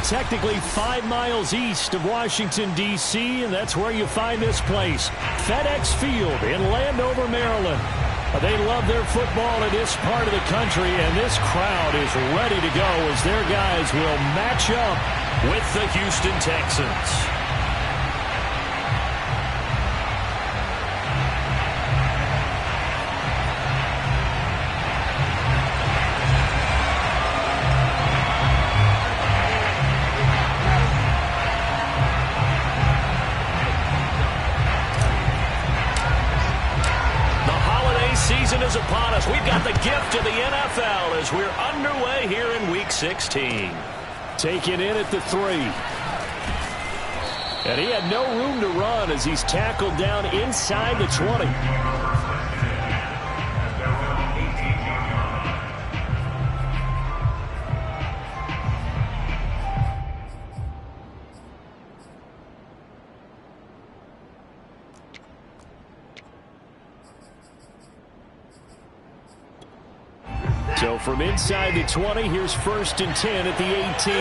technically 5 miles east of Washington, D.C., and that's where you find this place, FedEx Field in Landover, Maryland. They love their football in this part of the country, and this crowd is ready to go as their guys will match up with the Houston Texans. Season is upon us. We've got the gift of the NFL as we're underway here in Week 16. Taken in at the 3. And he had no room to run as he's tackled down inside the 20. So from inside the 20, here's 1st and 10 at the 18.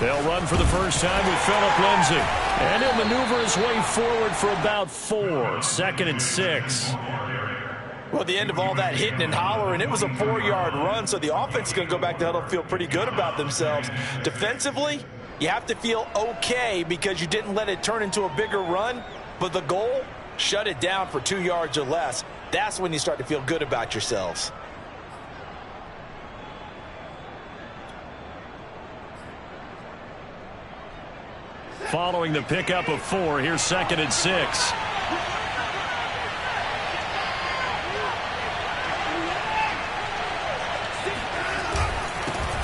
They'll run for the first time with Phillip Lindsay. And he'll maneuver his way forward for about 4. 2nd and 6. Well, at the end of all that hitting and hollering, it was a 4-yard run, so the offense is going to go back to huddle, feel pretty good about themselves. Defensively, you have to feel okay because you didn't let it turn into a bigger run, but the goal, shut it down for 2 yards or less. That's when you start to feel good about yourselves. Following the pickup of 4, here's 2nd and 6.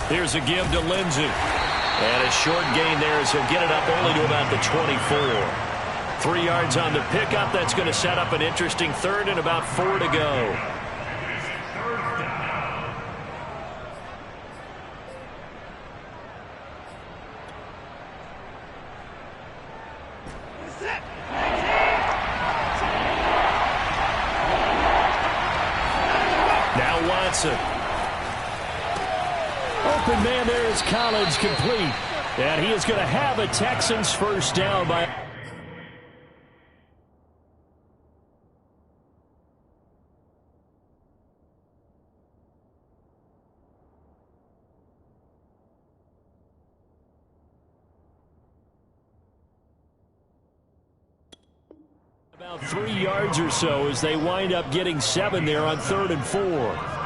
Here's a give to Lindsay. And a short gain there as he'll get it up only to about the 24. 3 yards on the pickup. That's going to set up an interesting 3rd and about 4 to go. Now Watson. Open man there is Collins, complete. And he is going to have a Texans first down by... About 3 yards or so as they wind up getting 7 there on 3rd and 4.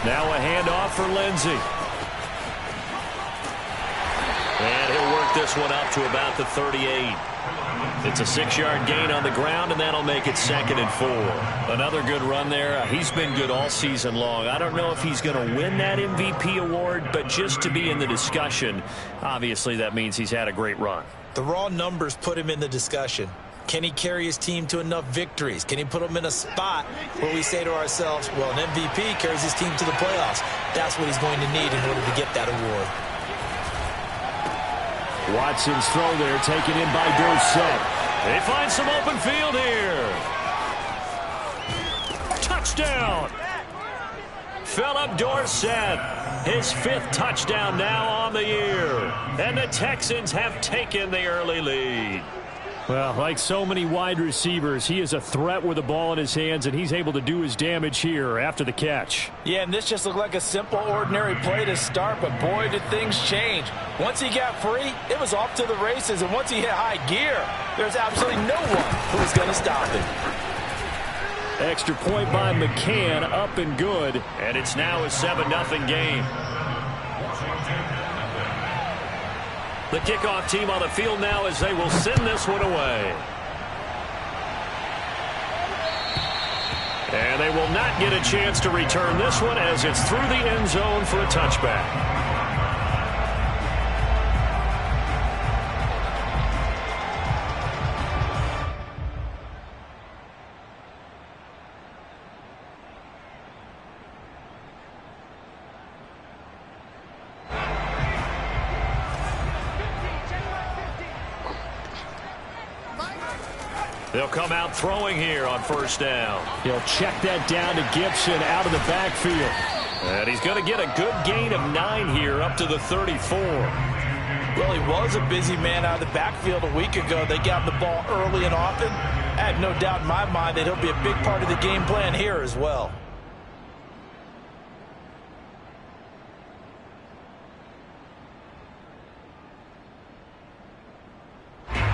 Now a handoff for Lindsay. And he'll work this one up to about the 38. It's a 6-yard gain on the ground, and that'll make it 2nd and 4. Another good run there. He's been good all season long. I don't know if he's going to win that MVP award, but just to be in the discussion, obviously that means he's had a great run. The raw numbers put him in the discussion. Can he carry his team to enough victories? Can he put them in a spot where we say to ourselves, well, an MVP carries his team to the playoffs. That's what he's going to need in order to get that award. Watson's throw there taken in by Dorsett. They find some open field here. Touchdown. Phillip Dorsett. His 5th touchdown now on the year. And the Texans have taken the early lead. Well, like so many wide receivers, he is a threat with the ball in his hands, and he's able to do his damage here after the catch. Yeah, and this just looked like a simple, ordinary play to start, but boy, did things change. Once he got free, it was off to the races, and once he hit high gear, there's absolutely no one who was going to stop him. Extra point by McCann, up and good, and it's now a 7-0 game. The kickoff team on the field now as they will send this one away. And they will not get a chance to return this one as it's through the end zone for a touchback. They'll come out throwing here on first down. He'll check that down to Gibson out of the backfield. And he's going to get a good gain of 9 here up to the 34. Well, he was a busy man out of the backfield a week ago. They got the ball early and often. I have no doubt in my mind that he'll be a big part of the game plan here as well.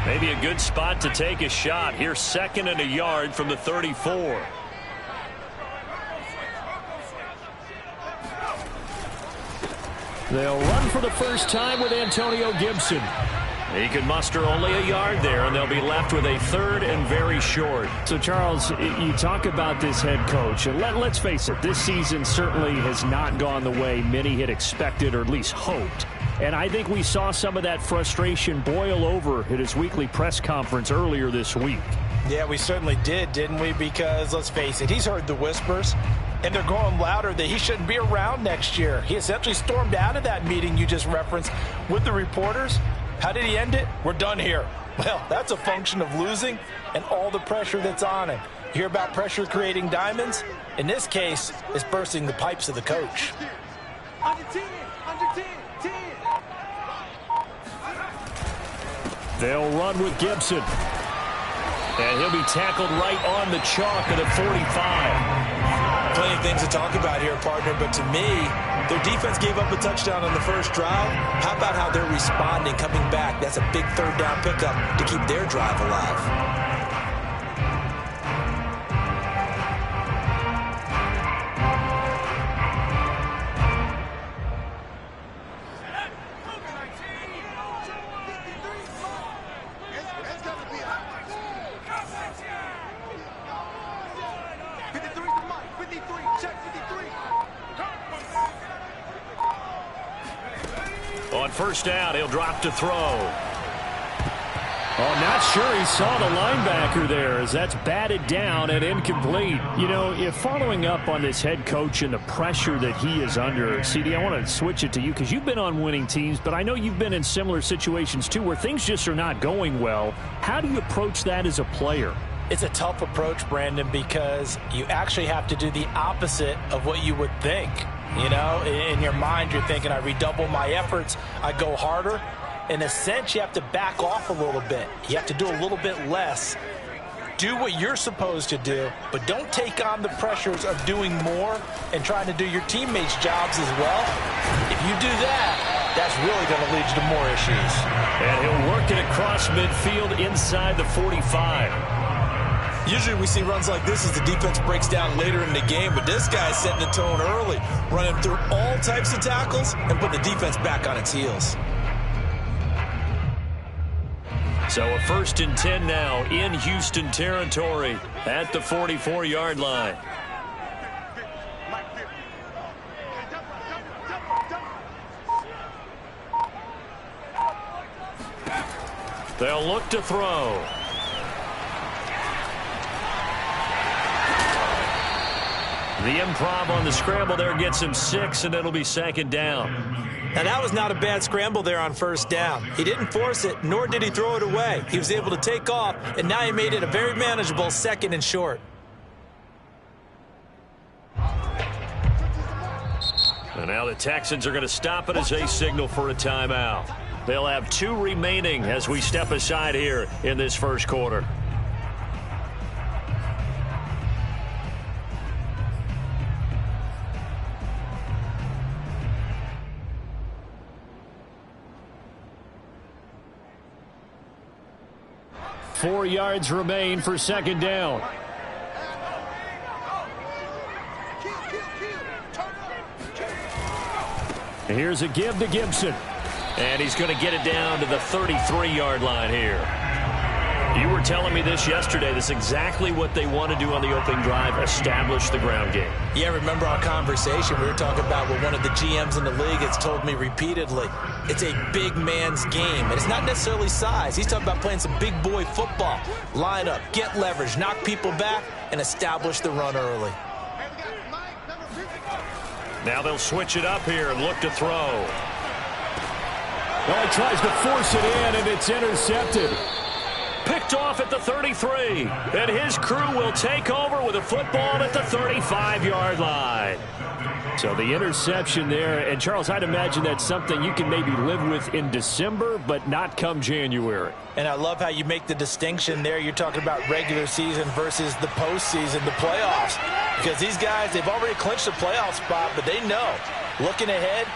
Maybe a good spot to take a shot. Here's 2nd and a yard from the 34. They'll run for the first time with Antonio Gibson. He can muster only a yard there, and they'll be left with a 3rd and very short. So, Charles, you talk about this head coach, and let's face it, this season certainly has not gone the way many had expected or at least hoped. And I think we saw some of that frustration boil over at his weekly press conference earlier this week. Yeah, we certainly did, didn't we? Because, let's face it, he's heard the whispers, and they're growing louder that he shouldn't be around next year. He essentially stormed out of that meeting you just referenced with the reporters. How did he end it? We're done here. Well, that's a function of losing and all the pressure that's on him. You hear about pressure creating diamonds? In this case, it's bursting the pipes of the coach. Under 10, under 10, 10. They'll run with Gibson. And he'll be tackled right on the chalk of the 45. Plenty of things to talk about here, partner, but to me, their defense gave up a touchdown on the first drive. How about how they're responding, coming back? That's a big 3rd down pickup to keep their drive alive. On first down, he'll drop to throw. Oh, not sure he saw the linebacker there as that's batted down and incomplete. You know, if following up on this head coach and the pressure that he is under, CD, I want to switch it to you because you've been on winning teams, but I know you've been in similar situations too where things just are not going well. How do you approach that as a player? It's a tough approach, Brandon, because you actually have to do the opposite of what you would think. You know, in your mind, you're thinking, I redouble my efforts, I go harder. In a sense, you have to back off a little bit. You have to do a little bit less. Do what you're supposed to do, but don't take on the pressures of doing more and trying to do your teammates' jobs as well. If you do that, that's really going to lead you to more issues. And he'll work it across midfield inside the 45. Usually we see runs like this as the defense breaks down later in the game, but this guy's setting the tone early, running through all types of tackles and put the defense back on its heels. So a 1st and 10 now in Houston territory at the 44-yard line. They'll look to throw. The improv on the scramble there gets him 6, and it'll be 2nd down. Now, that was not a bad scramble there on first down. He didn't force it, nor did he throw it away. He was able to take off, and now he made it a very manageable 2nd and short. And now the Texans are going to stop it as they signal for a timeout. They'll have 2 remaining as we step aside here in this first quarter. Four yards remain for 2nd down. Here's a give to Gibson. And he's going to get it down to the 33-yard line here. You were telling me this yesterday. This is exactly what they want to do on the opening drive, establish the ground game. Yeah, remember our conversation? We were talking about what one of the GMs in the league has told me repeatedly. It's a big man's game, and it's not necessarily size. He's talking about playing some big boy football. Line up, get leverage, knock people back, and establish the run early. Now they'll switch it up here and look to throw. Well, he tries to force it in, and it's intercepted. Picked off at the 33, and his crew will take over with a football at the 35-yard line. So the interception there, and Charles, I'd imagine that's something you can maybe live with in December, but not come January. And I love how you make the distinction there. You're talking about regular season versus the postseason, the playoffs. Because these guys, they've already clinched the playoff spot, but they know, looking ahead,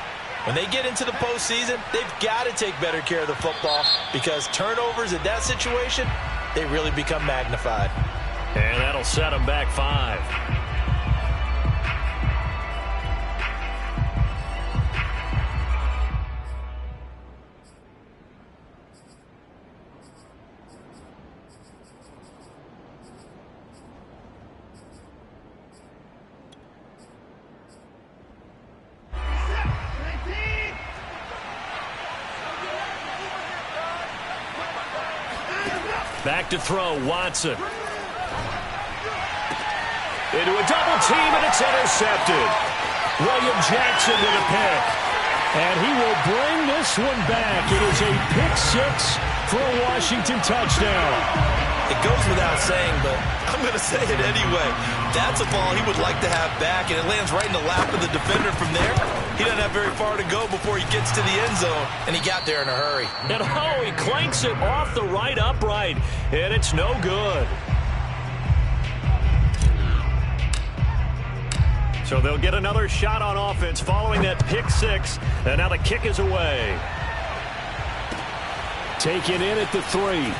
when they get into the postseason, they've got to take better care of the football because turnovers in that situation, they really become magnified. And that'll set them back 5. Back to throw, Watson. Into a double team, and it's intercepted. William Jackson with a pick. And he will bring this one back. It is a pick 6 for a Washington touchdown. It goes without saying, but I'm going to say it anyway. That's a ball he would like to have back, and it lands right in the lap of the defender from there. He doesn't have very far to go before he gets to the end zone, and he got there in a hurry. And oh, he clanks it off the right upright, and it's no good. So they'll get another shot on offense following that pick 6, and now the kick is away. Taken in at the 3.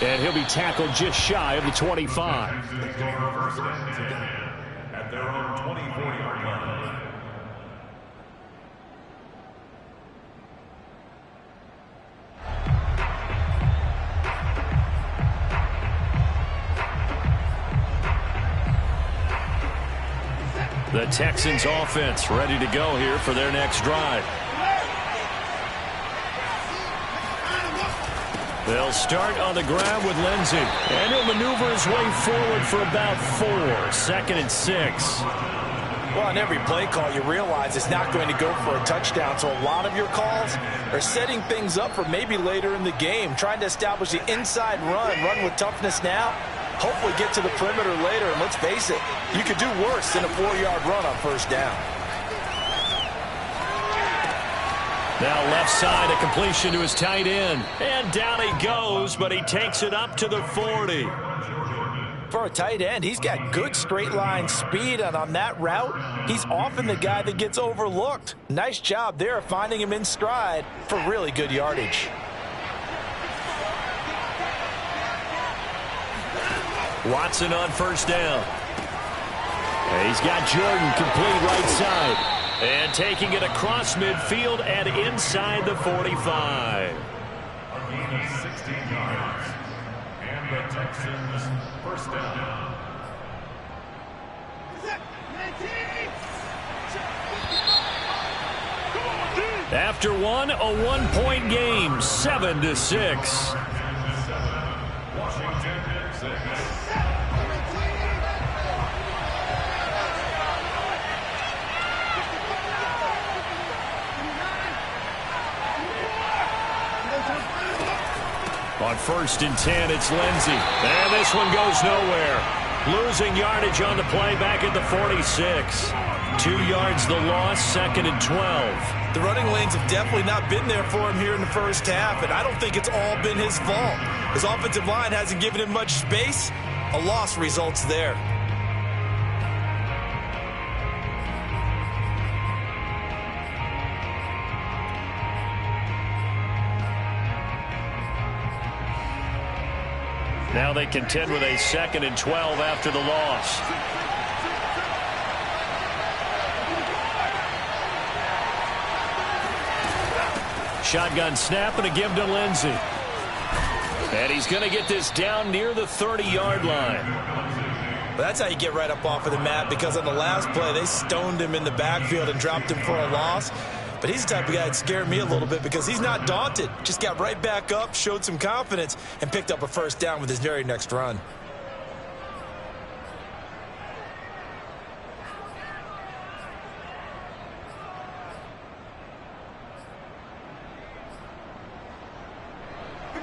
And he'll be tackled just shy of the 25. At their own 24-yard line. The Texans offense ready to go here for their next drive. They'll start on the ground with Lindsey. And he'll maneuver his way forward for about 4. 2nd and 6. Well, on every play call, you realize it's not going to go for a touchdown. So a lot of your calls are setting things up for maybe later in the game, trying to establish the inside run with toughness now, hopefully get to the perimeter later. And let's face it, you could do worse than a 4-yard run on first down. Now left side, a completion to his tight end. And down he goes, but he takes it up to the 40. For a tight end, he's got good straight line speed, and on that route, he's often the guy that gets overlooked. Nice job there finding him in stride for really good yardage. Watson on first down. And he's got Jordan complete right side. And taking it across midfield and inside the 45. A gain of 16 yards. And the Texans first down. After one, a 1-point game, 7-6. Washington 6. On 1st and 10, it's Lindsey. And this one goes nowhere. Losing yardage on the play back at the 46. 2 yards the loss, 2nd and 12. The running lanes have definitely not been there for him here in the first half, and I don't think it's all been his fault. His offensive line hasn't given him much space. A loss results there. Now they contend with a 2nd and 12 after the loss. shotgun snap and a give to Lindsey. And he's going to get this down near the 30-yard line. Well, that's how you get right up off of the mat, because on the last play, they stoned him in the backfield and dropped him for a loss. But he's the type of guy that scared me a little bit because he's not daunted. Just got right back up, showed some confidence, and picked up a first down with his very next run.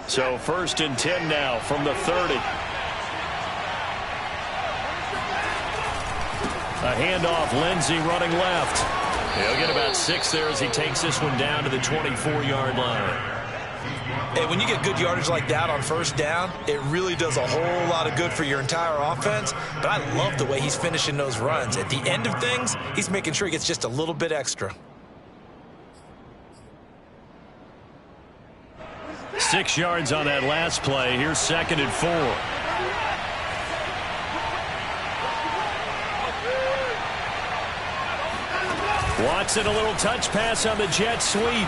So 1st and 10 now from the 30. A handoff, Lindsey running left. He'll get about 6 there as he takes this one down to the 24-yard line. Hey, when you get good yardage like that on first down, it really does a whole lot of good for your entire offense. But I love the way he's finishing those runs. At the end of things, he's making sure he gets just a little bit extra. 6 yards on that last play. Here's 2nd and 4. Watson, a little touch pass on the jet sweep.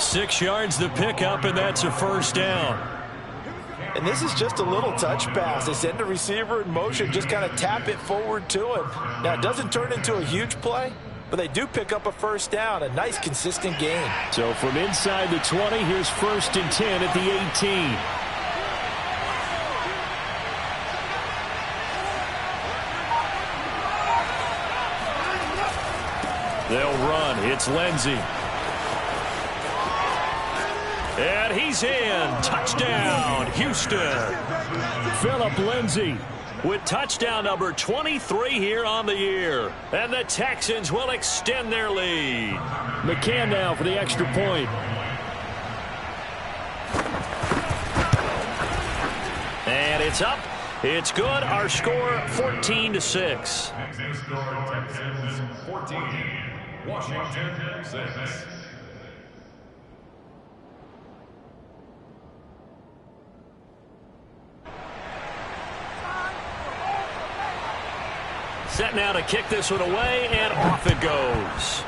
6 yards the pickup, and that's a first down. And this is just a little touch pass. They send the receiver in motion, just kind of tap it forward to him. Now, it doesn't turn into a huge play, but they do pick up a first down, a nice, consistent gain. So from inside the 20, here's 1st and 10 at the 18. They'll run. It's Lindsey. And he's in. Touchdown, Houston. Phillip Lindsey with touchdown number 23 here on the year. And the Texans will extend their lead. McCann now for the extra point. And it's up. It's good. Our score 14-6. Texans score Texans 14, Washington 6. Set now to kick this one away, and off it goes.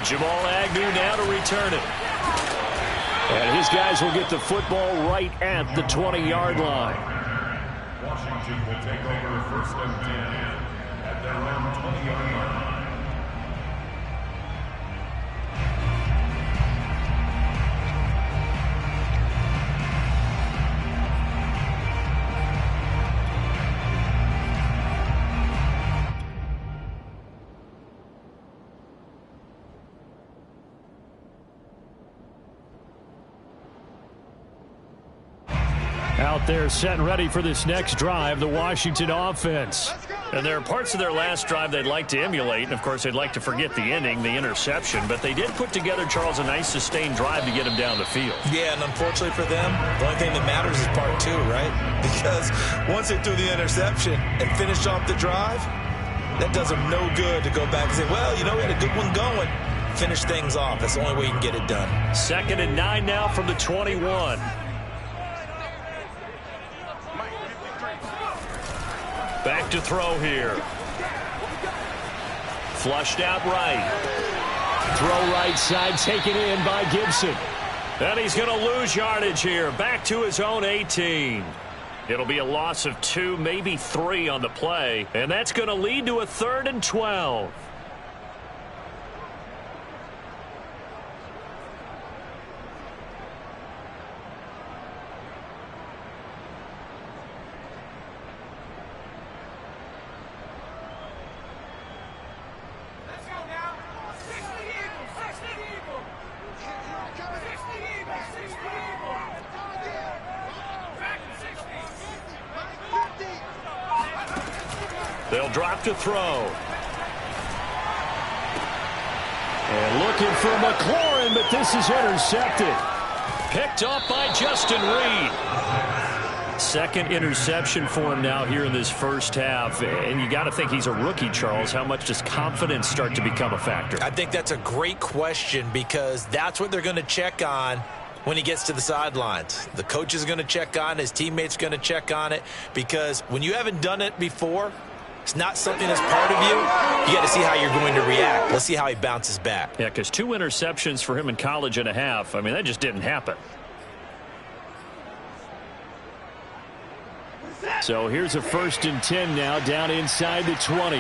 Jamal Agnew now to return it. And his guys will get the football right at the 20-yard line. Washington will take over 1st and 10 at their own 20-yard line. Out there set and ready for this next drive, the Washington offense. And there are parts of their last drive they'd like to emulate. And, of course, they'd like to forget the ending, the interception. But they did put together, Charles, a nice sustained drive to get him down the field. Yeah, and unfortunately for them, the only thing that matters is part 2, right? Because once they threw the interception and finished off the drive, that does them no good to go back and say, well, you know, we had a good one going. Finish things off. That's the only way you can get it done. 2nd and 9 now from the 21. Back to throw here. Flushed out right. Throw right side, taken in by Gibson. And he's going to lose yardage here. Back to his own 18. It'll be a loss of 2, maybe 3 on the play. And that's going to lead to a 3rd and 12. They'll drop to throw. And looking for McLaurin, but this is intercepted. Picked up by Justin Reed. 2nd interception for him now here in this first half. And you got to think he's a rookie, Charles. How much does confidence start to become a factor? I think that's a great question, because that's what they're going to check on when he gets to the sidelines. The coach is going to check on it. His teammates going to check on it, because when you haven't done it before, it's not something that's part of you, you got to see how you're going to react. Let's see how he bounces back. Yeah, because 2 interceptions for him in college and a half. I mean, that just didn't happen. So here's a 1st and 10 now, down inside the 20.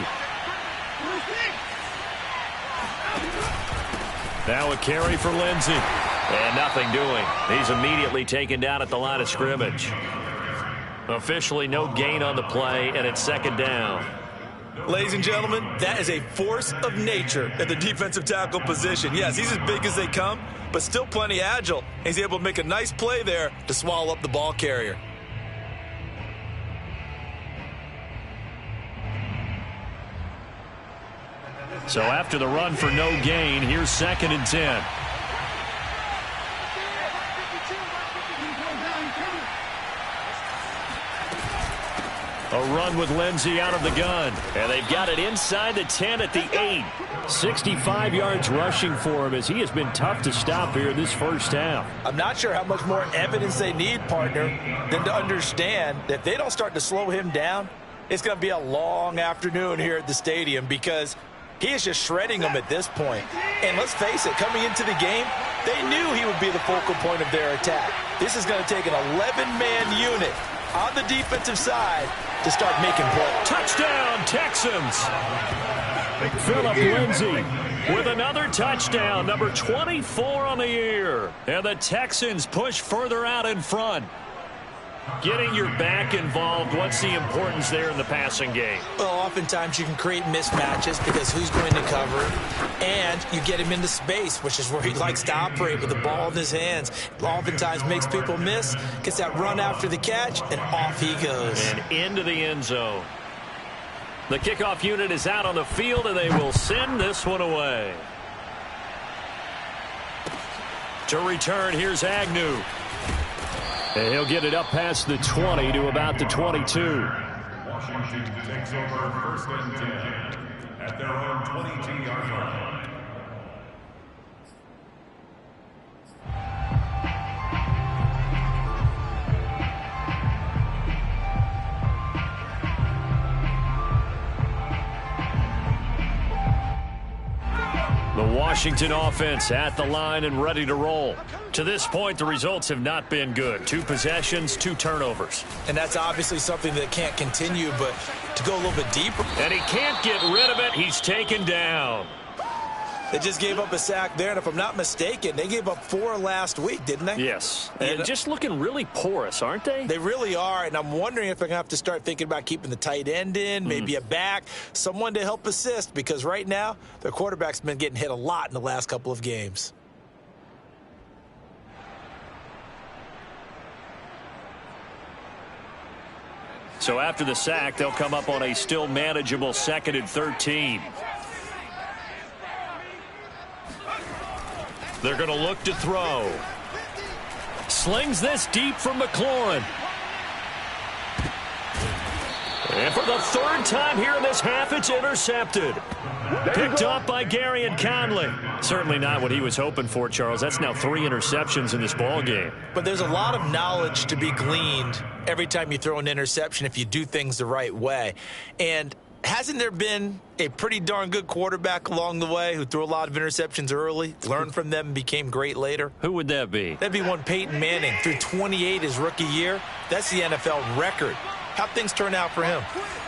Now a carry for Lindsey. And nothing doing. He's immediately taken down at the line of scrimmage. Officially no gain on the play, and it's 2nd down. Ladies and gentlemen, that is a force of nature at the defensive tackle position. Yes, he's as big as they come, but still plenty agile. He's able to make a nice play there to swallow up the ball carrier. So after the run for no gain, here's 2nd and 10. A run with Lindsey out of the gun. And they've got it inside the 10 at the 8. 65 yards rushing for him as he has been tough to stop here this first half. I'm not sure how much more evidence they need, partner, than to understand that if they don't start to slow him down, it's going to be a long afternoon here at the stadium because he is just shredding them at this point. And let's face it, coming into the game, they knew he would be the focal point of their attack. This is going to take an 11-man unit on the defensive side to start making plays. Touchdown, Texans! Phillip Lindsay with another touchdown, number 24 on the year. And the Texans push further out in front. Getting your back involved, what's the importance there in the passing game? Well, oftentimes you can create mismatches because who's going to cover it, and you get him into space, which is where he likes to operate with the ball in his hands. Oftentimes makes people miss, gets that run after the catch, and off he goes. And into the end zone. The kickoff unit is out on the field, and they will send this one away. To return, here's Agnew. And he'll get it up past the 20 to about the 22. Washington takes over 1st and 10 at their own 22-yard line. The Washington offense at the line and ready to roll. To this point, the results have not been good. 2 possessions, 2 turnovers. And that's obviously something that can't continue, but to go a little bit deeper. And he can't get rid of it. He's taken down. They just gave up a sack there, and if I'm not mistaken, they gave up 4 last week, didn't they? Yes. And just looking really porous, aren't they? They really are, and I'm wondering if they're going to have to start thinking about keeping the tight end in, maybe a back, someone to help assist, because right now their quarterback's been getting hit a lot in the last couple of games. So after the sack, they'll come up on a still manageable 2nd and 13. They're going to look to throw. Slings this deep from McLaurin. And for the 3rd time here in this half, it's intercepted. Picked up by Gary and Conley. Certainly not what he was hoping for, Charles. That's now 3 interceptions in this ball game. But there's a lot of knowledge to be gleaned every time you throw an interception if you do things the right way. And hasn't there been a pretty darn good quarterback along the way who threw a lot of interceptions early, learned from them, and became great later? Who would that be? That'd be one Peyton Manning. Threw 28 his rookie year. That's the NFL record. How'd things turn out for him?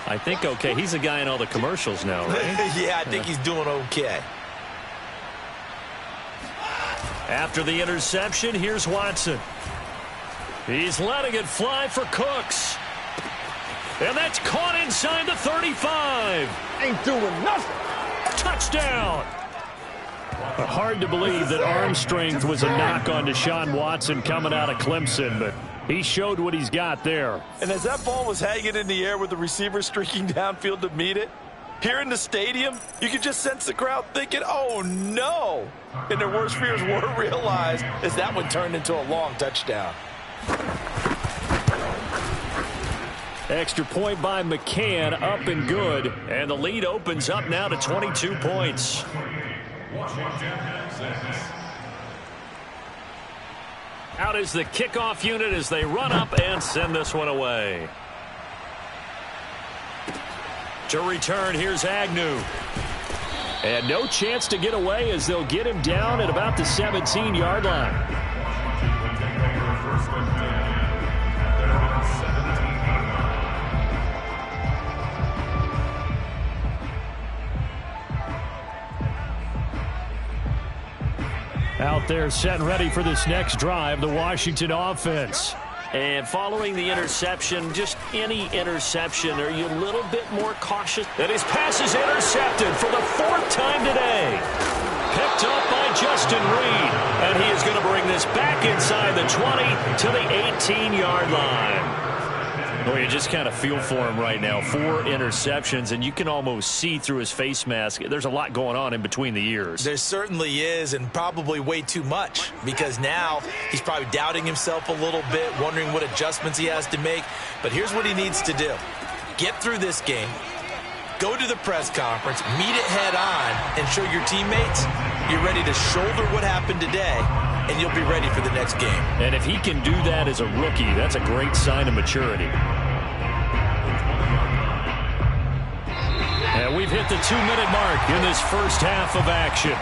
I think okay. He's a guy in all the commercials now, right? Yeah, I think he's doing okay. After the interception, here's Watson. He's letting it fly for Cooks. And that's caught inside the 35. Ain't doing nothing. Touchdown. Hard to believe that arm strength was a knock on Deshaun Watson coming out of Clemson, but he showed what he's got there. And as that ball was hanging in the air with the receiver streaking downfield to meet it, here in the stadium, you could just sense the crowd thinking, oh, no. And their worst fears were realized as that one turned into a long touchdown. Extra point by McCann, up and good. And the lead opens up now to 22 points. Out is the kickoff unit as they run up and send this one away. To return, here's Agnew. And no chance to get away as they'll get him down at about the 17-yard line. Out there set and ready for this next drive, the Washington offense. And following the interception, just any interception, are you a little bit more cautious? And his pass is intercepted for the 4th time today. Picked up by Justin Reed. And he is going to bring this back inside the 20 to the 18-yard line. Well, you just kind of feel for him right now. 4 interceptions, and you can almost see through his face mask. There's a lot going on in between the ears. There certainly is, and probably way too much, because now he's probably doubting himself a little bit, wondering what adjustments he has to make. But here's what he needs to do. Get through this game, go to the press conference, meet it head on, and show your teammates you're ready to shoulder what happened today, and you'll be ready for the next game. And if he can do that as a rookie, that's a great sign of maturity. And we've hit the 2-minute mark in this first half of action.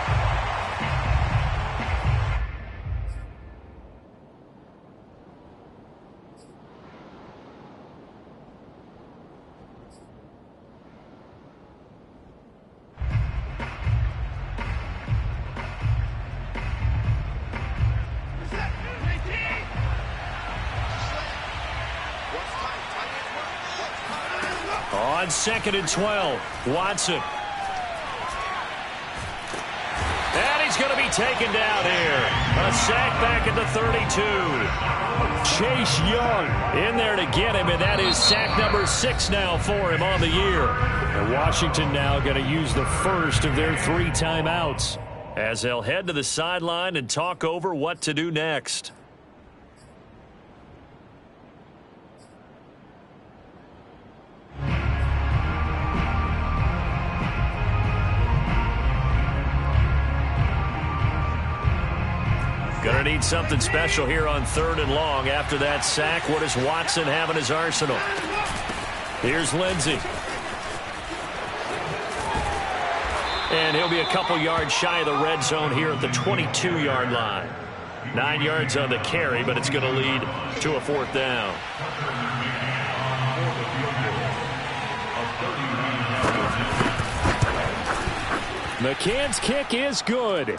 On 2nd and 12, Watson. And he's going to be taken down here. A sack back at the 32. Chase Young in there to get him, and that is sack number 6 now for him on the year. And Washington now going to use the first of their 3 timeouts as they'll head to the sideline and talk over what to do next. Going to need something special here on 3rd and long. After that sack, what does Watson have in his arsenal? Here's Lindsey. And he'll be a couple yards shy of the red zone here at the 22-yard line. 9 yards on the carry, but it's going to lead to a 4th down. McCann's kick is good.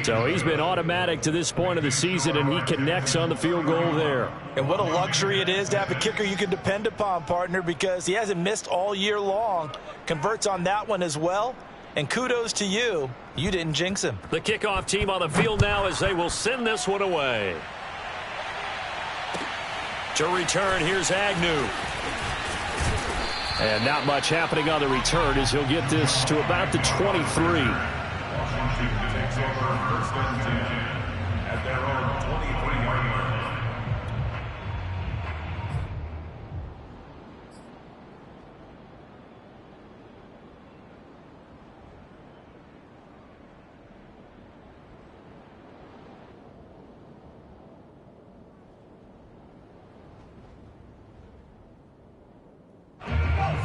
So he's been automatic to this point of the season, and he connects on the field goal there. And what a luxury it is to have a kicker you can depend upon, partner, because he hasn't missed all year long. Converts on that one as well. And kudos to you. You didn't jinx him. The kickoff team on the field now as they will send this one away. To return, here's Agnew. And not much happening on the return as he'll get this to about the 23. Washington takes over 1st and 10 at their own 23-yard line.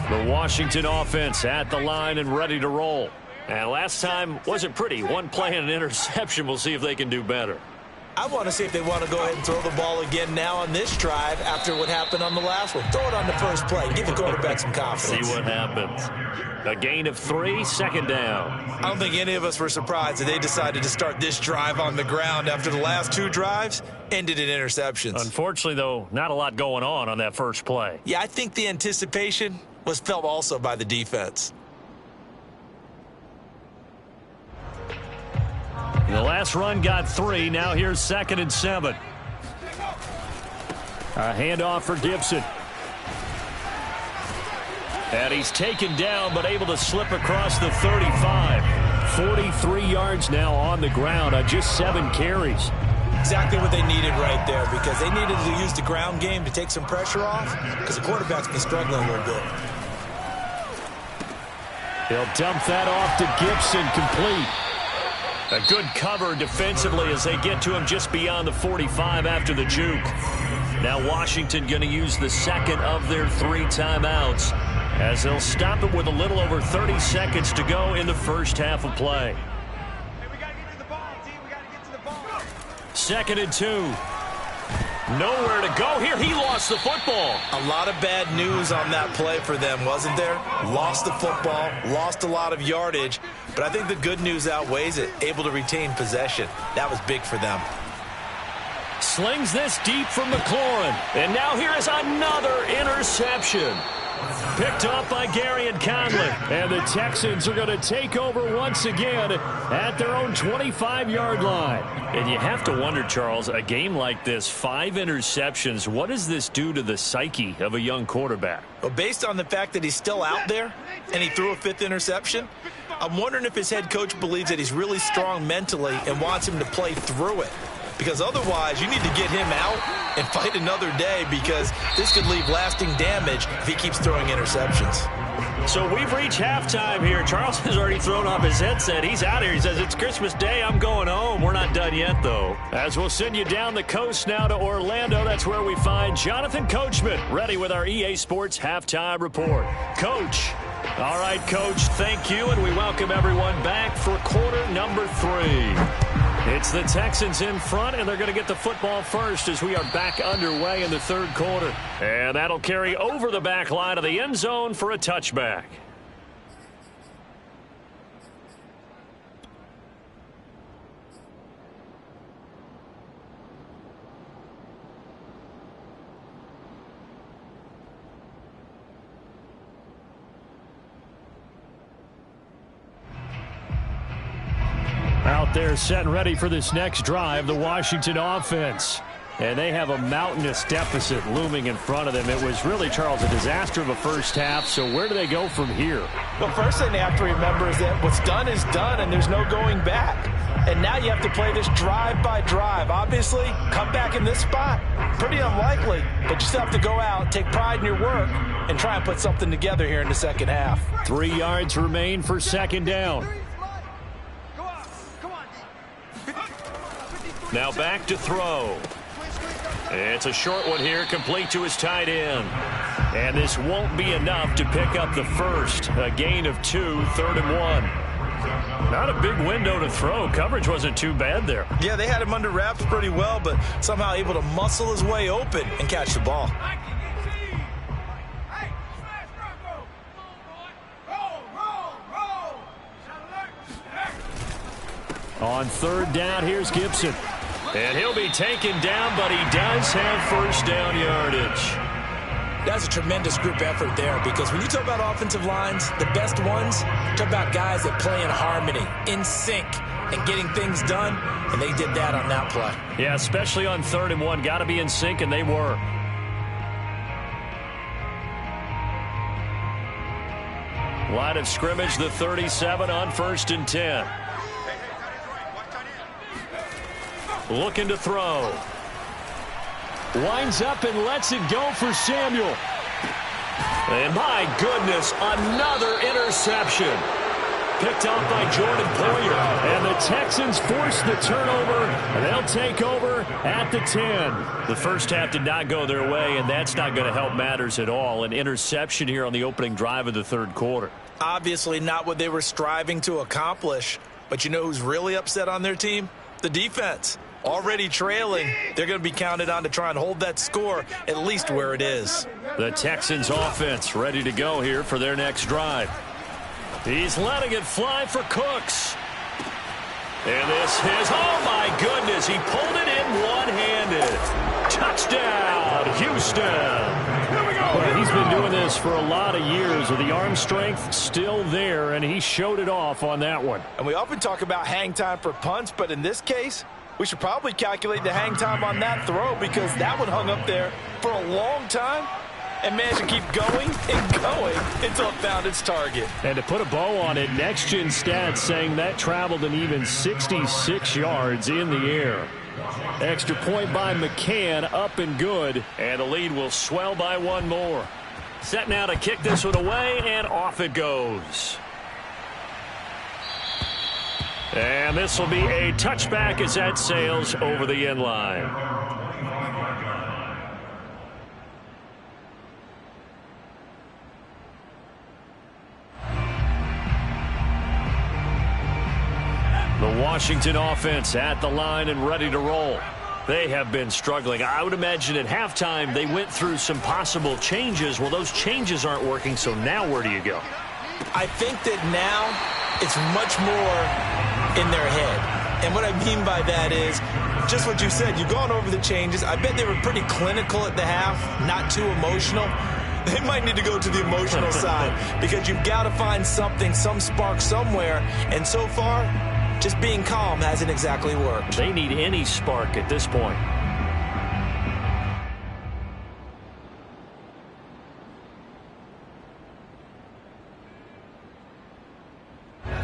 The Washington offense at the line and ready to roll. And last time wasn't pretty. 1 play and an interception. We'll see if they can do better. I want to see if they want to go ahead and throw the ball again now on this drive after what happened on the last one. Throw it on the first play. Give the quarterback some confidence. See what happens. A gain of 3, 2nd down. I don't think any of us were surprised that they decided to start this drive on the ground after the last 2 drives ended in interceptions. Unfortunately, though, not a lot going on that first play. Yeah, I think the anticipation was felt also by the defense. The last run got 3. Now here's 2nd and 7. A handoff for Gibson. And he's taken down but able to slip across the 35. 43 yards now on the ground on just 7 carries. Exactly what they needed right there, because they needed to use the ground game to take some pressure off because the quarterback's been struggling a little bit. He'll dump that off to Gibson, complete. A good cover defensively as they get to him just beyond the 45 after the juke. Now Washington going to use the 2nd of their 3 timeouts as they'll stop it with a little over 30 seconds to go in the first half of play. Hey, we got to get to the ball, team. We got to get to the ball. 2nd and 2. Nowhere to go here. He lost the football. A lot of bad news on that play for them, wasn't there? Lost the football, lost a lot of yardage, but I think the good news outweighs it. Able to retain possession. That was big for them. Slings this deep from McLaurin. And now here is another interception. Picked off by Gary and Conley. And the Texans are going to take over once again at their own 25-yard line. And you have to wonder, Charles, a game like this, 5 interceptions, what does this do to the psyche of a young quarterback? Well, based on the fact that he's still out there and he threw a 5th interception, I'm wondering if his head coach believes that he's really strong mentally and wants him to play through it. Because otherwise, you need to get him out and fight another day, because this could leave lasting damage if he keeps throwing interceptions. So we've reached halftime here. Charles has already thrown off his headset. He's out here. He says, it's Christmas Day. I'm going home. We're not done yet, though. As we'll send you down the coast now to Orlando, that's where we find Jonathan Coachman, ready with our EA Sports Halftime Report. Coach. All right, Coach, thank you, and we welcome everyone back for quarter number 3. It's the Texans in front, and they're going to get the football first as we are back underway in the 3rd quarter. And that'll carry over the back line of the end zone for a touchback. Out there set and ready for this next drive, the Washington offense. And they have a mountainous deficit looming in front of them. It was really, Charles, a disaster of a first half. So where do they go from here? The first thing they have to remember is that what's done is done, and there's no going back. And now you have to play this drive by drive. Obviously, come back in this spot, pretty unlikely. But you still have to go out, take pride in your work, and try and put something together here in the second half. 3 yards remain for 2nd down. Now back to throw. It's a short one here, complete to his tight end. And this won't be enough to pick up the first. A gain of 2, 3rd and 1. Not a big window to throw. Coverage wasn't too bad there. Yeah, they had him under wraps pretty well, but somehow able to muscle his way open and catch the ball. On 3rd down, here's Gibson. And he'll be taken down, but he does have first down yardage. That's a tremendous group effort there, because when you talk about offensive lines, the best ones, talk about guys that play in harmony, in sync, and getting things done, and they did that on that play. Yeah, especially on 3rd and 1. Got to be in sync, and they were. Line of scrimmage, the 37 on 1st and 10. Looking to throw. Winds up and lets it go for Samuel. And my goodness, another interception. Picked off by Jordan Poyer. And the Texans force the turnover. And they'll take over at the 10. The first half did not go their way, and that's not going to help matters at all. An interception here on the opening drive of the 3rd quarter. Obviously not what they were striving to accomplish. But you know who's really upset on their team? The defense. Already trailing, they're going to be counted on to try and hold that score at least where it is. The Texans offense ready to go here for their next drive. He's letting it fly for Cooks. And this is, oh my goodness, he pulled it in one-handed. Touchdown, Houston. Here we go. Well, he's been doing this for a lot of years with the arm strength still there, and he showed it off on that one. And we often talk about hang time for punts, but in this case, we should probably calculate the hang time on that throw, because that one hung up there for a long time and managed to keep going and going until it found its target. And to put a bow on it, Next Gen Stats saying that traveled an even 66 yards in the air. Extra point by McCann, up and good. And the lead will swell by 1 more. Set now to kick this one away, and off it goes. And this will be a touchback as that sails over the end line. The Washington offense at the line and ready to roll. They have been struggling. I would imagine at halftime they went through some possible changes. Well, those changes aren't working, so now where do you go? I think that now it's much more in their head. And what I mean by that is just what you said. You've gone over the changes. I bet they were pretty clinical at the half, not too emotional. They might need to go to the emotional side because you've got to find something, some spark somewhere. And so far, just being calm hasn't exactly worked. They need any spark at this point.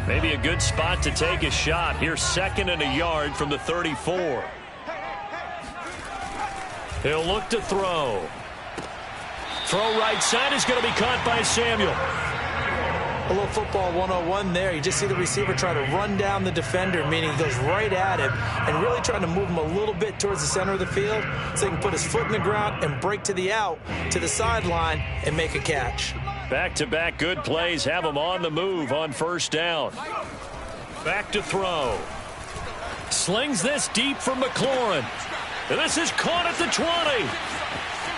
Maybe a good spot to take a shot. Here's 2nd and a yard from the 34. He'll look to throw. Throw right side is going to be caught by Samuel. A little football 101 there. You just see the receiver try to run down the defender, meaning he goes right at him and really trying to move him a little bit towards the center of the field so he can put his foot in the ground and break to the out, to the sideline, and make a catch. Back-to-back good plays have him on the move on 1st down. Back to throw. Slings this deep from McLaurin. And this is caught at the 20.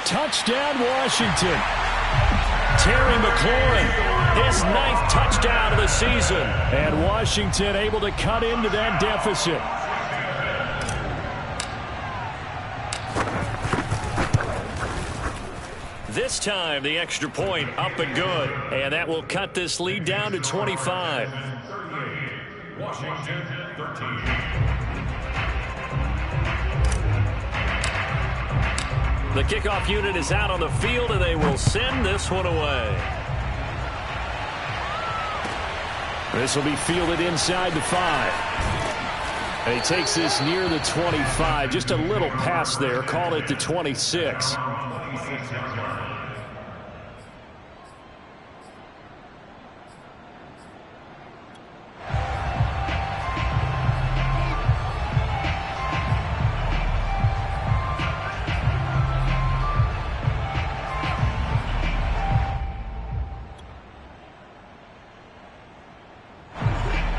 Touchdown, Washington. Terry McLaurin, his 9th touchdown of the season. And Washington able to cut into that deficit. This time, the extra point up and good. And that will cut this lead down to 25. 38, Washington 13. The kickoff unit is out on the field, and they will send this one away. This will be fielded inside the 5. And he takes this near the 25. Just a little pass there. Call it the 26.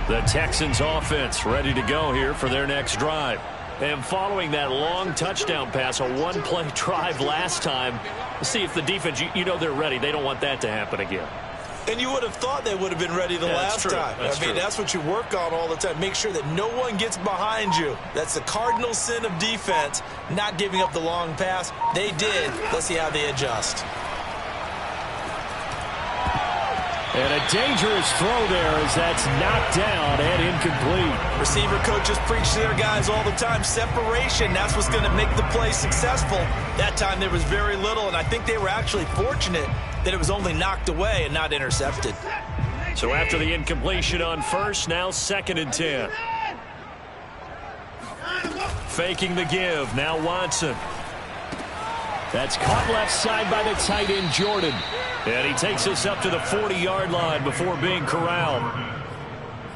The Texans offense ready to go here for their next drive. And following that long touchdown pass, a one-play drive last time, let's see if the defense, you know they're ready. They don't want that to happen again. And you would have thought they would have been ready the last time. I mean, that's what you work on all the time. Make sure that no one gets behind you. That's the cardinal sin of defense, not giving up the long pass. They did. Let's see how they adjust. And a dangerous throw there as that's knocked down and incomplete. Receiver coaches preach to their guys all the time. Separation, that's what's going to make the play successful. That time there was very little, and I think they were actually fortunate that it was only knocked away and not intercepted. So after the incompletion on 1st, now 2nd and 10. Faking the give, now Watson. That's caught left side by the tight end, Jordan. And he takes us up to the 40-yard line before being corralled.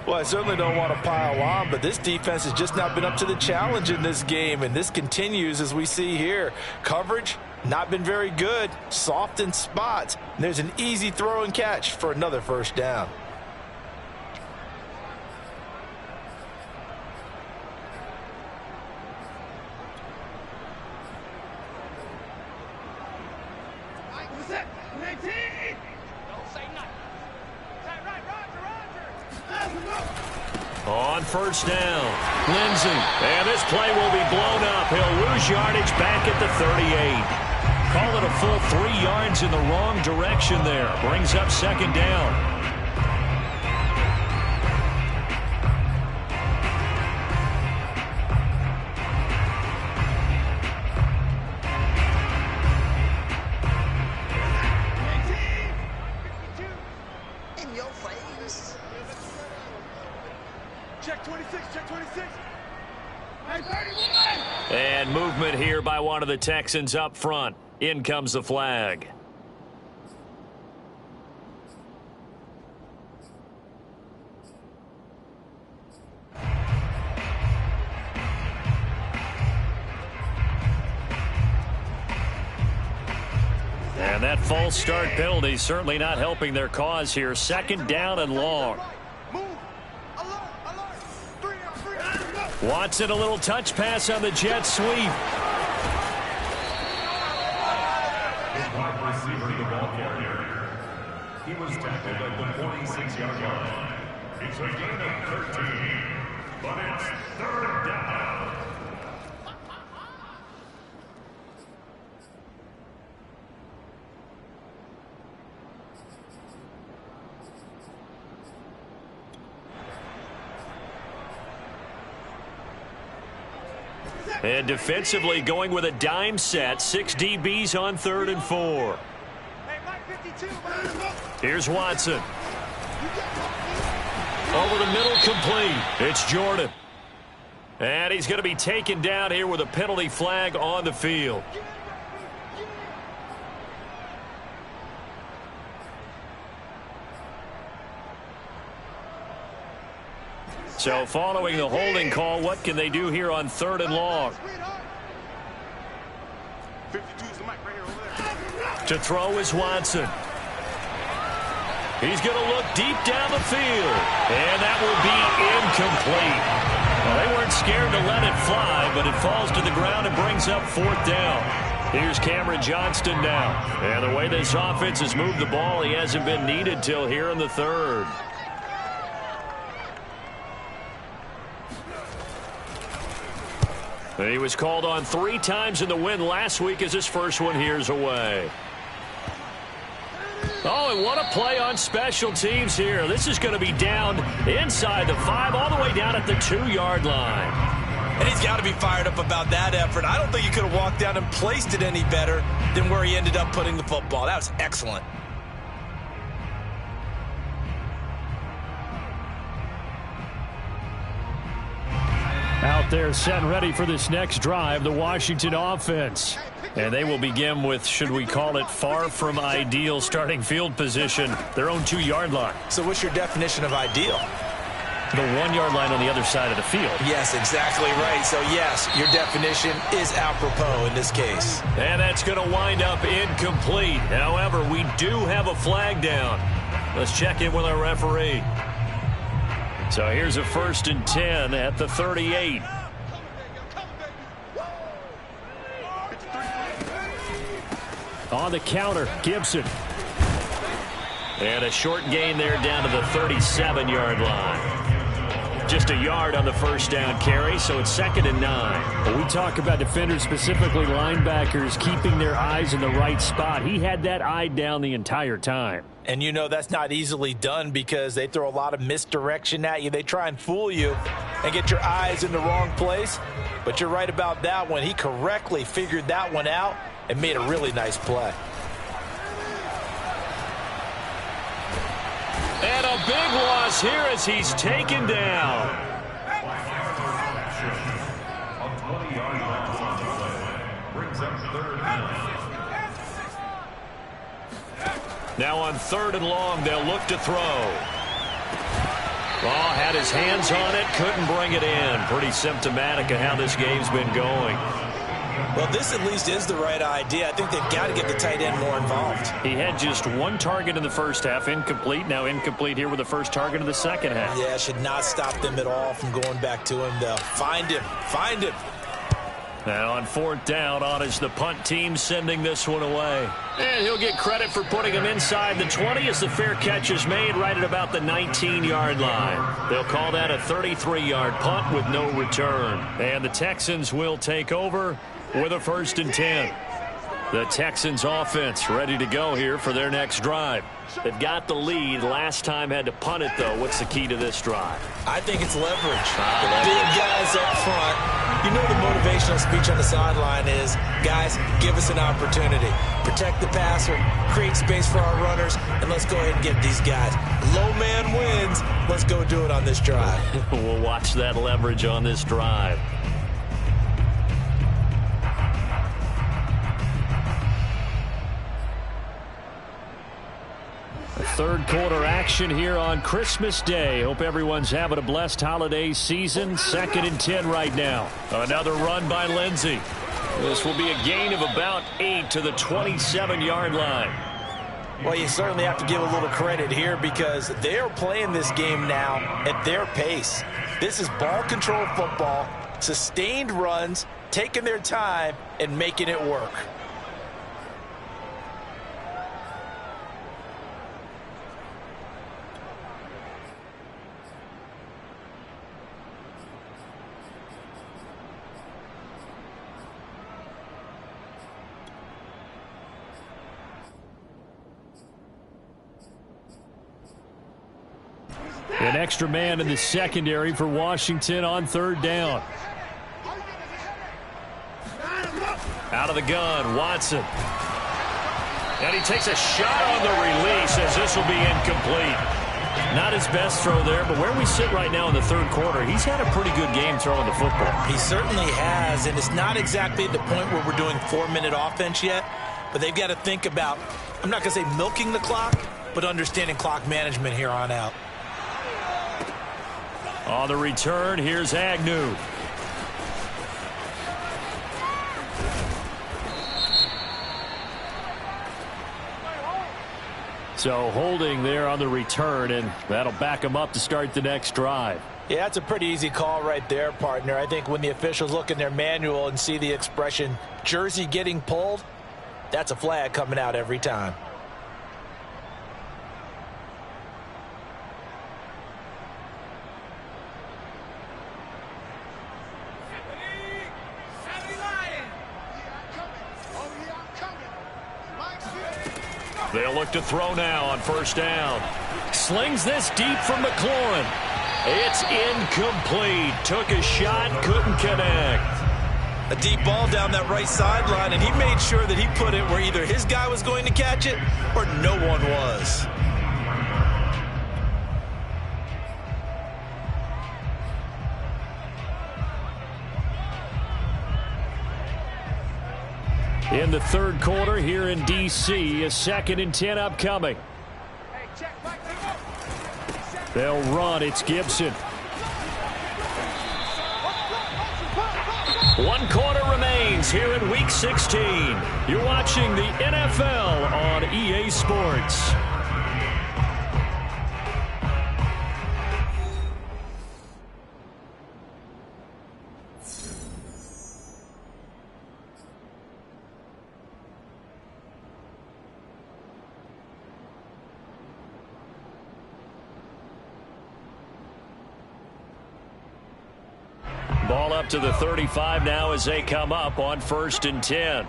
Well, I certainly don't want to pile on, but this defense has just not been up to the challenge in this game, and this continues as we see here. Coverage, not been very good, soft in spots. And there's an easy throw and catch for another 1st down. On 1st down, Lindsey. And this play will be blown up. He'll lose yardage back at the 38. Call it a full 3 yards in the wrong direction there. Brings up 2nd down. Check 26, check 26. And movement here by one of the Texans up front. In comes the flag. And that false start penalty certainly not helping their cause here. 2nd down and long. Move. Alert, alert. 3 yards. Watson, a little touch pass on the jet sweep. Wide receiver, the ball carrier. He was tackled at the 46-yard line. It's a gain of 13, but it's third down. And defensively going with a dime set. 6 DBs on 3rd and 4. Here's Watson. Over the middle, complete. It's Jordan. And he's going to be taken down here with a penalty flag on the field. So following the holding call, what can they do here on 3rd and long? To throw is Watson. He's going to look deep down the field. And that will be incomplete. Well, they weren't scared to let it fly, but it falls to the ground and brings up 4th down. Here's Cameron Johnston now. And the way this offense has moved the ball, he hasn't been needed till here in the 3rd. He was called on 3 times in the win last week as his first one here's away. Oh, and what a play on special teams here. This is going to be down inside the 5, all the way down at the 2-yard line. And he's got to be fired up about that effort. I don't think he could have walked down and placed it any better than where he ended up putting the football. That was excellent. Out there set and ready for this next drive, the Washington offense. And they will begin with, should we call it, far from ideal starting field position, their own 2-yard line. So what's your definition of ideal? The 1-yard line on the other side of the field. Yes, exactly right. So, yes, your definition is apropos in this case. And that's going to wind up incomplete. However, we do have a flag down. Let's check in with our referee. So here's a 1st and 10 at the 38. On the counter, Gibson. And a short gain there down to the 37-yard line. Just a yard on the first down carry, so it's 2nd and 9. When we talk about defenders, specifically linebackers, keeping their eyes in the right spot. He had that eye down the entire time. And you know that's not easily done because they throw a lot of misdirection at you. They try and fool you and get your eyes in the wrong place. But you're right about that one. He correctly figured that one out and made a really nice play. And a big loss here as he's taken down. On 20-yard line, brings up 3rd down. Now on 3rd and long, they'll look to throw. Oh, had his hands on it, couldn't bring it in. Pretty symptomatic of how this game's been going. Well, this at least is the right idea. I think they've got to get the tight end more involved. He had just 1 target in the first half, incomplete. Now incomplete here with the first target of the second half. Yeah, should not stop them at all from going back to him, though. Find him. Find him. Now on 4th down, on is the punt team sending this one away. And he'll get credit for putting him inside the 20 as the fair catch is made right at about the 19-yard line. They'll call that a 33-yard punt with no return. And the Texans will take over with a 1st and 10. The Texans offense ready to go here for their next drive. They've got the lead. Last time had to punt it, though. What's the key to this drive? I think it's leverage. The big guys up front. You know the motivational speech on the sideline is, guys, give us an opportunity. Protect the passer, create space for our runners, and let's go ahead and get these guys. Low man wins. Let's go do it on this drive. We'll watch that leverage on this drive. Third quarter action here on Christmas Day. Hope everyone's having a blessed holiday season. 2nd and 10 right now. Another run by Lindsey. This will be a gain of about 8 to the 27-yard line. Well, you certainly have to give a little credit here because they are playing this game now at their pace. This is ball control football, sustained runs, taking their time and making it work. An extra man in the secondary for Washington on third down. Out of the gun, Watson. And he takes a shot on the release as this will be incomplete. Not his best throw there, but where we sit right now in the third quarter, he's had a pretty good game throwing the football. He certainly has, and it's not exactly at the point where we're doing 4-minute offense yet, but they've got to think about, I'm not going to say milking the clock, but understanding clock management here on out. On the return, here's Agnew. So holding there on the return, and that'll back him up to start the next drive. Yeah, that's a pretty easy call right there, partner. I think when the officials look in their manual and see the expression, jersey getting pulled, that's a flag coming out every time. They'll look to throw now on first down. Slings this deep from McLaurin. It's incomplete. Took a shot, couldn't connect. A deep ball down that right sideline, and he made sure that he put it where either his guy was going to catch it or no one was. In the third quarter here in D.C., a 2nd and 10 upcoming. They'll run. It's Gibson. 1 quarter remains here in Week 16. You're watching the NFL on EA Sports. Ball up to the 35 now as they come up on 1st and 10.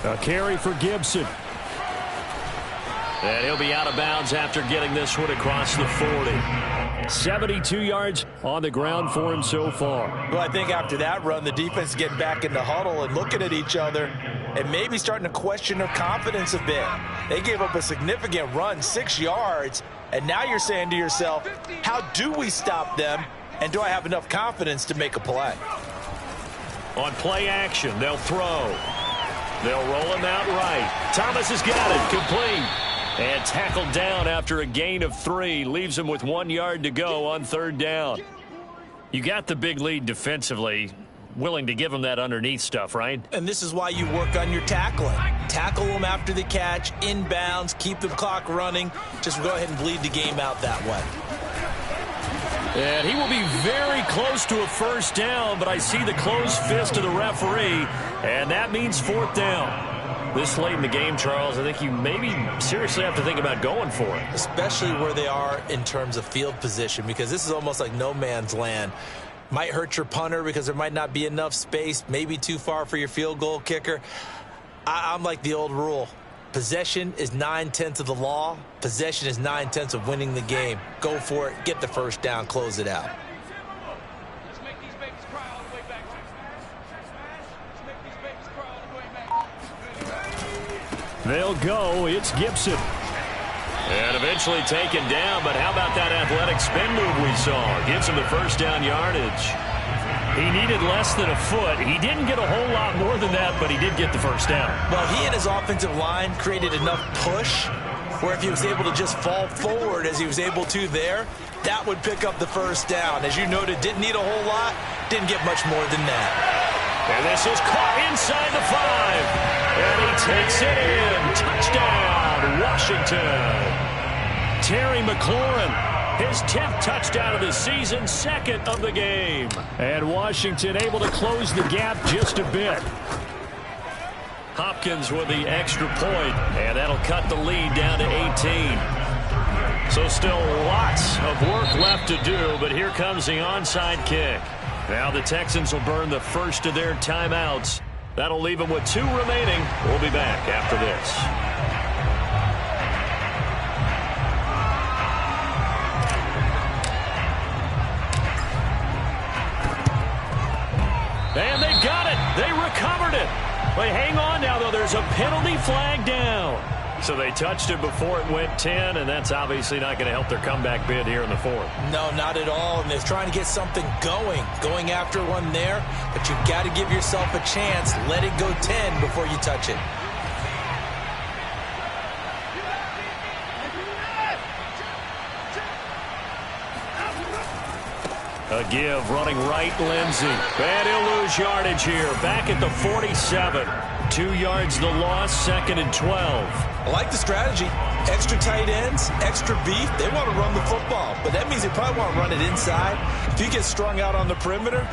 A carry for Gibson. And he'll be out of bounds after getting this one across the 40. 72 yards on the ground for him so far. Well, I think after that run, the defense is getting back in the huddle and looking at each other and maybe starting to question their confidence a bit. They gave up a significant run, 6 yards, and now you're saying to yourself, how do we stop them, and do I have enough confidence to make a play? On play action, they'll throw. They'll roll him out right. Thomas has got it, complete. And tackled down after a gain of 3. Leaves him with 1 yard to go on 3rd down. You got the big lead defensively. Willing to give them that underneath stuff, right? And this is why you work on your tackling. Tackle them after the catch, inbounds, keep the clock running. Just go ahead and bleed the game out that way. And he will be very close to a 1st down, but I see the closed fist of the referee, and that means 4th down. This late in the game, Charles, I think you maybe seriously have to think about going for it. Especially where they are in terms of field position, because this is almost like no man's land. Might hurt your punter because there might not be enough space, maybe too far for your field goal kicker. I'm like the old rule. Possession is 9/10 of the law. Possession is 9/10 of winning the game. Go for it, get the 1st down, close it out. They'll go. It's Gibson. And eventually taken down, but how about that athletic spin move we saw? Gives him the 1st down yardage. He needed less than a foot. He didn't get a whole lot more than that, but he did get the 1st down. Well, he and his offensive line created enough push where if he was able to just fall forward as he was able to there, that would pick up the 1st down. As you noted, didn't need a whole lot, didn't get much more than that. And this is caught inside the 5. And he takes it in. Touchdown, Washington. Terry McLaurin, his 10th touchdown of the season, 2nd of the game. And Washington able to close the gap just a bit. Hopkins with the extra point, and that'll cut the lead down to 18. So still lots of work left to do, but here comes the onside kick. Now the Texans will burn the first of their timeouts. That'll leave them with 2 remaining. We'll be back after this. And they got it. They recovered it. They hang on now, though. There's a penalty flag down. So they touched it before it went 10, and that's obviously not going to help their comeback bid here in the 4th. No, not at all. And they're trying to get something going after one there. But you've got to give yourself a chance. Let it go 10 before you touch it. A give, running right, Lindsey. And he'll lose yardage here. Back at the 47. 2 yards the loss, 2nd and 12. I like the strategy. Extra tight ends, extra beef. They want to run the football, but that means they probably want to run it inside. If you get strung out on the perimeter,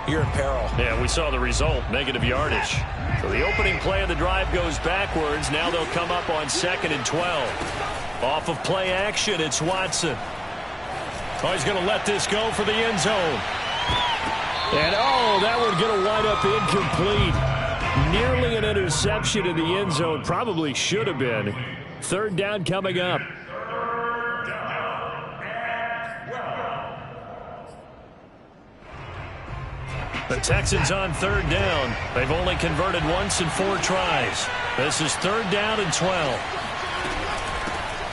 you're in peril. Yeah, we saw the result, negative yardage. So the opening play of the drive goes backwards. Now they'll come up on 2nd and 12. Off of play action, it's Watson. Oh, he's going to let this go for the end zone. And, oh, that one going to wind up incomplete. Nearly an interception in the end zone. Probably should have been. 3rd down coming up. The Texans on 3rd down. They've only converted once in 4 tries. This is 3rd down and 12.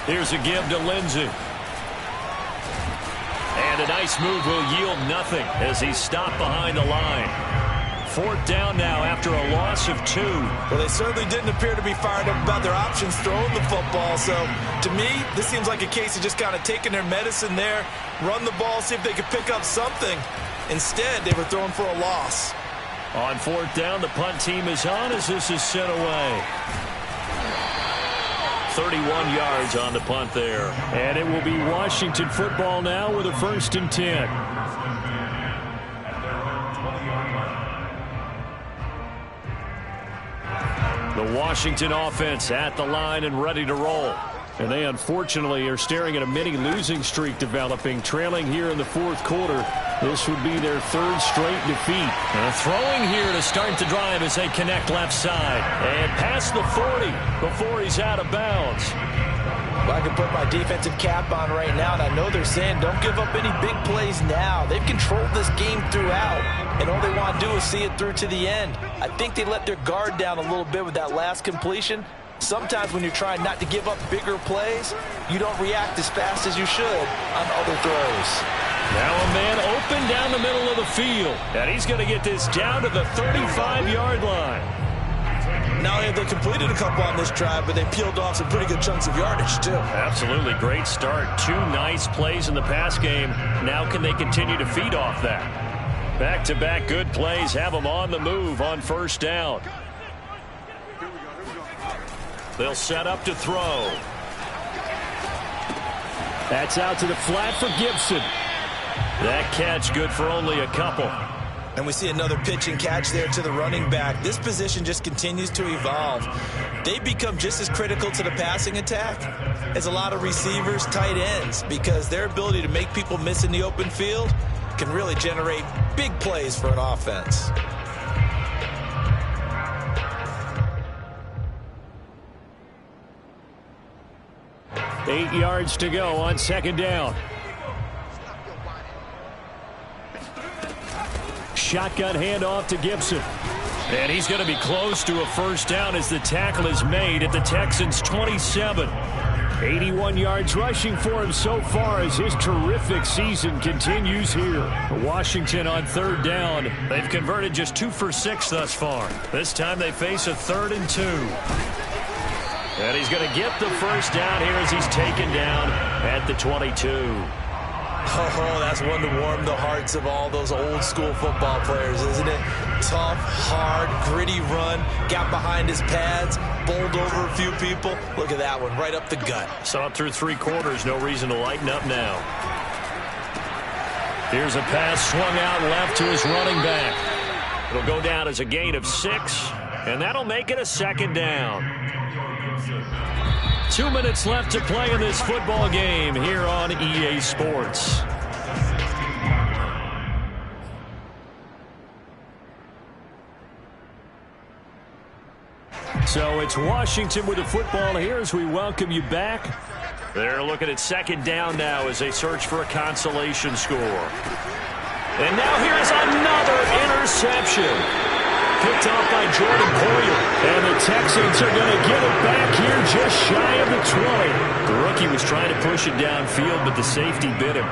Here's a give to Lindsey. And a nice move will yield nothing as he's stopped behind the line. 4th down now after a loss of 2. Well, they certainly didn't appear to be fired up about their options throwing the football. So, to me, this seems like a case of just kind of taking their medicine there, run the ball, see if they could pick up something. Instead, they were throwing for a loss. On 4th down, the punt team is on as this is sent away. 31 yards on the punt there. And it will be Washington football now with a 1st and 10. The Washington offense at the line and ready to roll. And they unfortunately are staring at a mini losing streak developing, trailing here in the 4th quarter. This would be their 3rd straight defeat. Throwing here to start the drive as they connect left side. And past the 40 before he's out of bounds. Well, I can put my defensive cap on right now, and I know they're saying don't give up any big plays now. They've controlled this game throughout, and all they want to do is see it through to the end. I think they let their guard down a little bit with that last completion. Sometimes when you're trying not to give up bigger plays, you don't react as fast as you should on other throws. Now a man open down the middle of the field. And he's going to get this down to the 35-yard line. Not only have they completed a couple on this drive, but they peeled off some pretty good chunks of yardage, too. Absolutely. Great start. 2 nice plays in the pass game. Now can they continue to feed off that? Back-to-back good plays have them on the move on 1st down. They'll set up to throw. That's out to the flat for Gibson. That catch good for only a couple. And we see another pitch and catch there to the running back. This position just continues to evolve. They become just as critical to the passing attack as a lot of receivers, tight ends, because their ability to make people miss in the open field can really generate big plays for an offense. Eight yards to go on 2nd down. Shotgun handoff to Gibson. And he's going to be close to a 1st down as the tackle is made at the Texans' 27. 81 yards rushing for him so far as his terrific season continues here. Washington on 3rd down. They've converted just 2 for 6 thus far. This time they face a 3rd and 2. And he's going to get the 1st down here as he's taken down at the 22. Oh, that's one to warm the hearts of all those old school football players, isn't it? Tough, hard, gritty run. Got behind his pads, bowled over a few people. Look at that one, right up the gut. Saw it through 3 quarters. No reason to lighten up now. Here's a pass swung out left to his running back. It'll go down as a gain of 6, and that'll make it a 2nd down. 2 minutes left to play in this football game here on EA Sports. So it's Washington with the football here as we welcome you back. They're looking at 2nd down now as they search for a consolation score. And now here's another interception. Picked off by Jordan Poyer. And the Texans are going to get it back here just shy of the 20. The rookie was trying to push it downfield, but the safety bit him.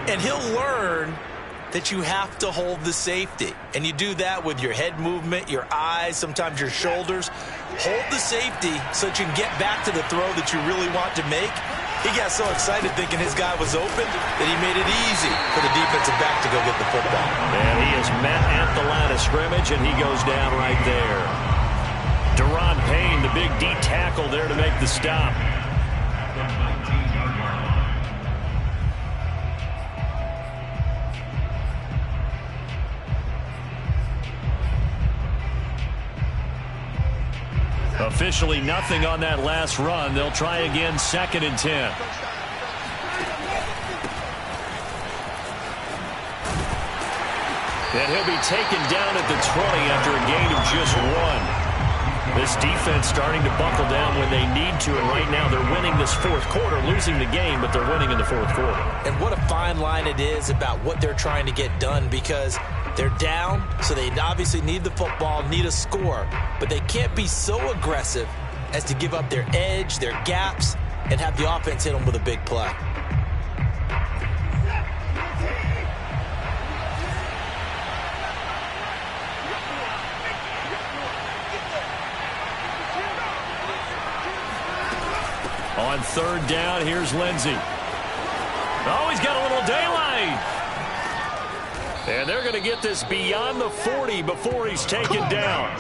And he'll learn that you have to hold the safety. And you do that with your head movement, your eyes, sometimes your shoulders. Hold the safety so that you can get back to the throw that you really want to make. He got so excited thinking his guy was open that he made it easy for the defensive back to go get the football. And he is met at the line of scrimmage, and he goes down right there. Deron Payne, the big D tackle there to make the stop. Officially nothing on that last run. They'll try again, 2nd and 10. And he'll be taken down at the 20 after a gain of just 1. This defense starting to buckle down when they need to, and right now they're winning this 4th quarter, losing the game, but they're winning in the 4th quarter. And what a fine line it is about what they're trying to get done, because they're down, so they obviously need the football, need a score, but they can't be so aggressive as to give up their edge, their gaps, and have the offense hit them with a big play. On 3rd down, here's Lindsey. Oh, he's got a little daylight. And they're going to get this beyond the 40 before he's taken down.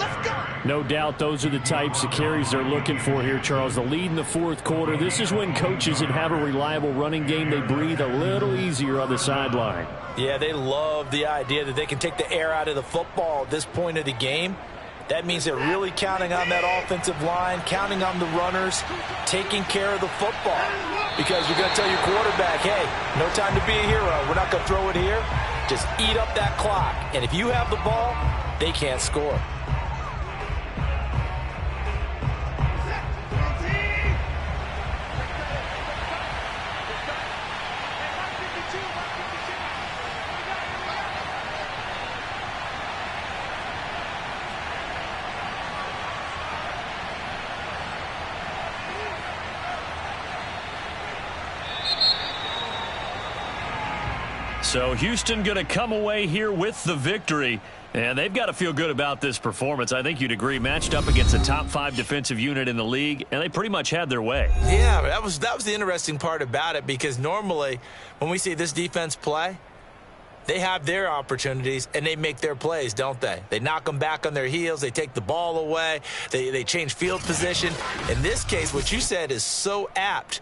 No doubt those are the types of carries they're looking for here, Charles. The lead in the 4th quarter. This is when coaches that have a reliable running game, they breathe a little easier on the sideline. Yeah, they love the idea that they can take the air out of the football at this point of the game. That means they're really counting on that offensive line, counting on the runners, taking care of the football. Because you're going to tell your quarterback, hey, no time to be a hero. We're not going to throw it here. Just eat up that clock. And if you have the ball, they can't score. So Houston going to come away here with the victory, and they've got to feel good about this performance. I think you'd agree, matched up against a top 5 defensive unit in the league, and they pretty much had their way. Yeah, that was the interesting part about it, because normally when we see this defense play, they have their opportunities and they make their plays, don't they? They knock them back on their heels. They take the ball away. They change field position. In this case, what you said is so apt.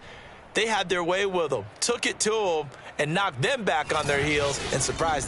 They had their way with them, took it to them, and knocked them back on their heels and surprised them.